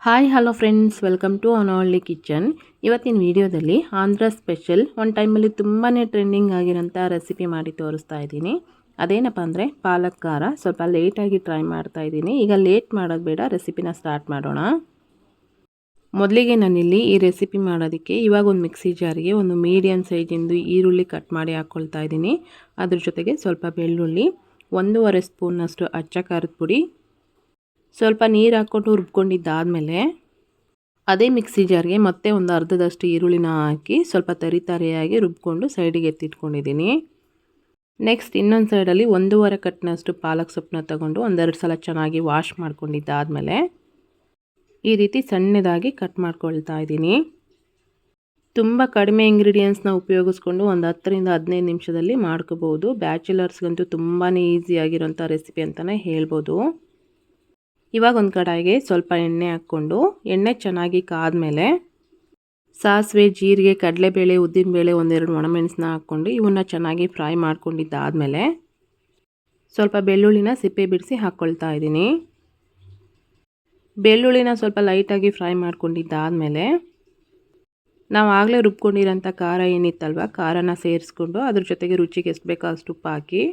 Hi hello friends, welcome to Anavalli kitchen. ಇವತ್ತಿನ ವಿಡಿಯೋದಲ್ಲಿ Andhra special ಒಂದು ಟೈಮಲ್ಲಿ ತುಂಬಾ ಟ್ರೆಂಡಿಂಗ್ ಆಗಿರೋಂಥ ರೆಸಿಪಿ ಮಾಡಿ ತೋರಿಸ್ತಾ ಇದ್ದೀನಿ. ಅದೇನಪ್ಪ ಅಂದರೆ ಪಾಲಕ್ ಖಾರ. ಸ್ವಲ್ಪ ಲೇಟಾಗಿ ಟ್ರೈ ಮಾಡ್ತಾ ಇದ್ದೀನಿ. ಈಗ ಲೇಟ್ ಮಾಡೋದು ಬೇಡ, ರೆಸಿಪಿನ ಸ್ಟಾರ್ಟ್ ಮಾಡೋಣ. ಮೊದಲಿಗೆ ನಾನಿಲ್ಲಿ ಈ ರೆಸಿಪಿ ಮಾಡೋದಕ್ಕೆ ಇವಾಗ ಒಂದು ಮಿಕ್ಸಿ ಜಾರಿಗೆ ಒಂದು ಮೀಡಿಯಮ್ ಸೈಜಿಂದು ಈರುಳ್ಳಿ ಕಟ್ ಮಾಡಿ ಹಾಕ್ಕೊಳ್ತಾ ಇದ್ದೀನಿ. ಅದ್ರ ಜೊತೆಗೆ ಸ್ವಲ್ಪ ಬೆಳ್ಳುಳ್ಳಿ, 1.5 ಸ್ಪೂನ್ನಷ್ಟು ಅಚ್ಚ ಖಾರದ ಪುಡಿ, ಸ್ವಲ್ಪ ನೀರು ಹಾಕ್ಕೊಂಡು ರುಬ್ಕೊಂಡಿದ್ದಾದಮೇಲೆ ಅದೇ ಮಿಕ್ಸಿ ಜಾರ್ಗೆ ಮತ್ತೆ ಒಂದು ಅರ್ಧದಷ್ಟು ಈರುಳ್ಳಿನ ಹಾಕಿ ಸ್ವಲ್ಪ ತರಿಯಾಗಿ ರುಬ್ಕೊಂಡು ಸೈಡಿಗೆ ಎತ್ತಿಟ್ಕೊಂಡಿದ್ದೀನಿ. ನೆಕ್ಸ್ಟ್ ಇನ್ನೊಂದು ಸೈಡಲ್ಲಿ 1.5 ಕಟ್ನಷ್ಟು ಪಾಲಕ್ ಸೊಪ್ಪನ್ನ ತಗೊಂಡು ಒಂದೆರಡು ಸಲ ಚೆನ್ನಾಗಿ ವಾಶ್ ಮಾಡ್ಕೊಂಡಿದ್ದಾದಮೇಲೆ ಈ ರೀತಿ ಸಣ್ಣದಾಗಿ ಕಟ್ ಮಾಡ್ಕೊಳ್ತಾ ಇದ್ದೀನಿ. ತುಂಬ ಕಡಿಮೆ ಇಂಗ್ರೀಡಿಯೆಂಟ್ಸ್ನ ಉಪಯೋಗಿಸ್ಕೊಂಡು ಒಂದು 10ರಿಂದ 15 ನಿಮಿಷದಲ್ಲಿ ಮಾಡ್ಕೋಬೋದು. ಬ್ಯಾಚುಲರ್ಸ್ಗಂತೂ ತುಂಬಾ ಈಸಿಯಾಗಿರೋಂಥ ರೆಸಿಪಿ ಅಂತಲೇ ಹೇಳ್ಬೋದು. ಇವಾಗ ಒಂದು ಕಡಾಯಿಗೆ ಸ್ವಲ್ಪ ಎಣ್ಣೆ ಹಾಕ್ಕೊಂಡು ಎಣ್ಣೆ ಚೆನ್ನಾಗಿ ಕಾದ್ಮೇಲೆ ಸಾಸಿವೆ, ಜೀರಿಗೆ, ಕಡಲೆಬೇಳೆ, ಉದ್ದಿನಬೇಳೆ, ಒಂದೆರಡು ಒಣಮೆಣಸನ್ನ ಹಾಕ್ಕೊಂಡು ಇವನ್ನ ಚೆನ್ನಾಗಿ ಫ್ರೈ ಮಾಡ್ಕೊಂಡಿದ್ದಾದಮೇಲೆ ಸ್ವಲ್ಪ ಬೆಳ್ಳುಳ್ಳಿನ ಸಿಪ್ಪೆ ಬಿಡಿಸಿ ಹಾಕ್ಕೊಳ್ತಾ ಇದ್ದೀನಿ. ಬೆಳ್ಳುಳ್ಳಿನ ಸ್ವಲ್ಪ ಲೈಟಾಗಿ ಫ್ರೈ ಮಾಡ್ಕೊಂಡಿದ್ದಾದಮೇಲೆ ನಾವು ಆಗಲೇ ರುಬ್ಕೊಂಡಿರೋಂಥ ಖಾರ ಏನಿತ್ತಲ್ವ, ಖಾರನ ಸೇರಿಸ್ಕೊಂಡು ಅದ್ರ ಜೊತೆಗೆ ರುಚಿಗೆ ಎಷ್ಟು ಬೇಕೋ ಅಷ್ಟು ಉಪ್ಪು ಹಾಕಿ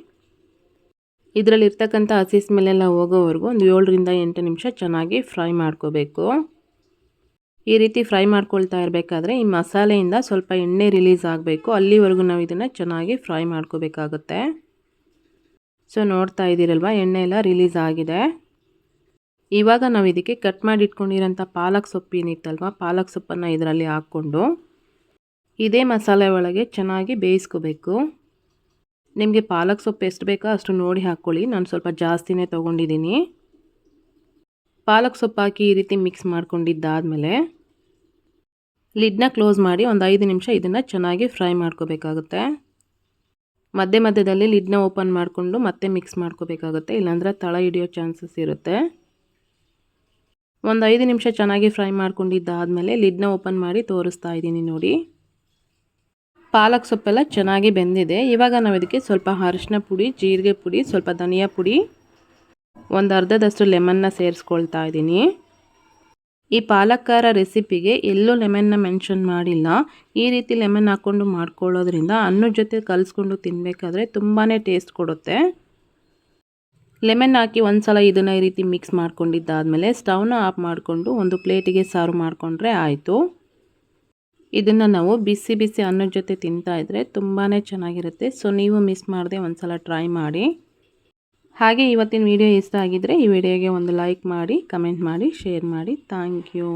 ಇದರಲ್ಲಿ ಇರ್ತಕ್ಕಂಥ ಹಸಿ ಸ್ಮೆಲ್ಲೆಲ್ಲ ಹೋಗೋವರೆಗೂ ಒಂದು 7ರಿಂದ 8 ನಿಮಿಷ ಚೆನ್ನಾಗಿ ಫ್ರೈ ಮಾಡ್ಕೋಬೇಕು. ಈ ರೀತಿ ಫ್ರೈ ಮಾಡ್ಕೊಳ್ತಾ ಇರಬೇಕಾದ್ರೆ ಈ ಮಸಾಲೆಯಿಂದ ಸ್ವಲ್ಪ ಎಣ್ಣೆ ರಿಲೀಸ್ ಆಗಬೇಕು. ಅಲ್ಲಿವರೆಗೂ ನಾವು ಇದನ್ನು ಚೆನ್ನಾಗಿ ಫ್ರೈ ಮಾಡ್ಕೋಬೇಕಾಗುತ್ತೆ. ಸೊ ನೋಡ್ತಾ ಇದ್ದೀರಲ್ವ, ಎಣ್ಣೆ ಎಲ್ಲ ರಿಲೀಸ್ ಆಗಿದೆ. ಇವಾಗ ನಾವು ಇದಕ್ಕೆ ಕಟ್ ಮಾಡಿ ಇಟ್ಕೊಂಡಿರೋಂಥ ಪಾಲಕ್ ಸೊಪ್ಪು ಏನಿತ್ತಲ್ವ, ಪಾಲಕ್ ಸೊಪ್ಪನ್ನು ಇದರಲ್ಲಿ ಹಾಕ್ಕೊಂಡು ಇದೇ ಮಸಾಲೆ ಒಳಗೆ ಚೆನ್ನಾಗಿ ಬೇಯಿಸ್ಕೋಬೇಕು. ನಿಮಗೆ ಪಾಲಕ್ ಸೊಪ್ಪು ಎಷ್ಟು ಬೇಕೋ ಅಷ್ಟು ನೋಡಿ ಹಾಕ್ಕೊಳ್ಳಿ. ನಾನು ಸ್ವಲ್ಪ ಜಾಸ್ತಿನೇ ತೊಗೊಂಡಿದ್ದೀನಿ. ಪಾಲಕ್ ಸೊಪ್ಪು ಹಾಕಿ ಈ ರೀತಿ ಮಿಕ್ಸ್ ಮಾಡ್ಕೊಂಡಿದ್ದಾದಮೇಲೆ ಲಿಡ್ನ ಕ್ಲೋಸ್ ಮಾಡಿ ಒಂದು 5 ನಿಮಿಷ ಇದನ್ನು ಚೆನ್ನಾಗಿ ಫ್ರೈ ಮಾಡ್ಕೋಬೇಕಾಗುತ್ತೆ. ಮಧ್ಯೆ ಮಧ್ಯದಲ್ಲಿ ಲಿಡ್ನ ಓಪನ್ ಮಾಡಿಕೊಂಡು ಮತ್ತೆ ಮಿಕ್ಸ್ ಮಾಡ್ಕೋಬೇಕಾಗುತ್ತೆ, ಇಲ್ಲಾಂದರೆ ತಳ ಹಿಡಿಯೋ ಚಾನ್ಸಸ್ ಇರುತ್ತೆ. ಒಂದು 5 ನಿಮಿಷ ಚೆನ್ನಾಗಿ ಫ್ರೈ ಮಾಡ್ಕೊಂಡಿದ್ದಾದಮೇಲೆ ಲಿಡ್ನ ಓಪನ್ ಮಾಡಿ ತೋರಿಸ್ತಾ ಇದ್ದೀನಿ ನೋಡಿ. ಪಾಲಕ್ ಸೊಪ್ಪೆಲ್ಲ ಚೆನ್ನಾಗಿ ಬೆಂದಿದೆ. ಇವಾಗ ನಾವು ಇದಕ್ಕೆ ಸ್ವಲ್ಪ ಅರಿಶಿನ ಪುಡಿ, ಜೀರಿಗೆ ಪುಡಿ, ಸ್ವಲ್ಪ ಧನಿಯಾ ಪುಡಿ, ಒಂದು ಅರ್ಧದಷ್ಟು ಲೆಮನ್ನ ಸೇರಿಸ್ಕೊಳ್ತಾ ಇದ್ದೀನಿ. ಈ ಪಾಲಕ್ ಖಾರ ರೆಸಿಪಿಗೆ ಎಲ್ಲೂ ಲೆಮನ್ನ ಮೆನ್ಷನ್ ಮಾಡಿಲ್ಲ. ಈ ರೀತಿ ಲೆಮನ್ ಹಾಕ್ಕೊಂಡು ಮಾಡ್ಕೊಳ್ಳೋದ್ರಿಂದ ಅನ್ನದ ಜೊತೆ ಕಲಿಸ್ಕೊಂಡು ತಿನ್ನಬೇಕಾದ್ರೆ ತುಂಬಾ ಟೇಸ್ಟ್ ಕೊಡುತ್ತೆ. ಲೆಮನ್ ಹಾಕಿ ಒಂದು ಸಲ ಇದನ್ನು ಈ ರೀತಿ ಮಿಕ್ಸ್ ಮಾಡ್ಕೊಂಡಿದ್ದಾದಮೇಲೆ ಸ್ಟವ್ನ ಆಫ್ ಮಾಡಿಕೊಂಡು ಒಂದು ಪ್ಲೇಟಿಗೆ ಸರ್ವ್ ಮಾಡಿಕೊಂಡ್ರೆ ಆಯಿತು. ಇದನ್ನು ನಾವು ಬಿಸಿ ಬಿಸಿ ಅನ್ನದ ಜೊತೆ ತಿಂತಾಯಿದ್ರೆ ತುಂಬಾ ಚೆನ್ನಾಗಿರುತ್ತೆ. ಸೊ ನೀವು ಮಿಸ್ ಮಾಡದೆ ಒಂದು ಸಲ ಟ್ರೈ ಮಾಡಿ. ಹಾಗೆ ಇವತ್ತಿನ ವಿಡಿಯೋ ಇಷ್ಟ ಆಗಿದ್ದರೆ ಈ ವಿಡಿಯೋಗೆ ಒಂದು ಲೈಕ್ ಮಾಡಿ, ಕಮೆಂಟ್ ಮಾಡಿ, ಶೇರ್ ಮಾಡಿ. Thank you.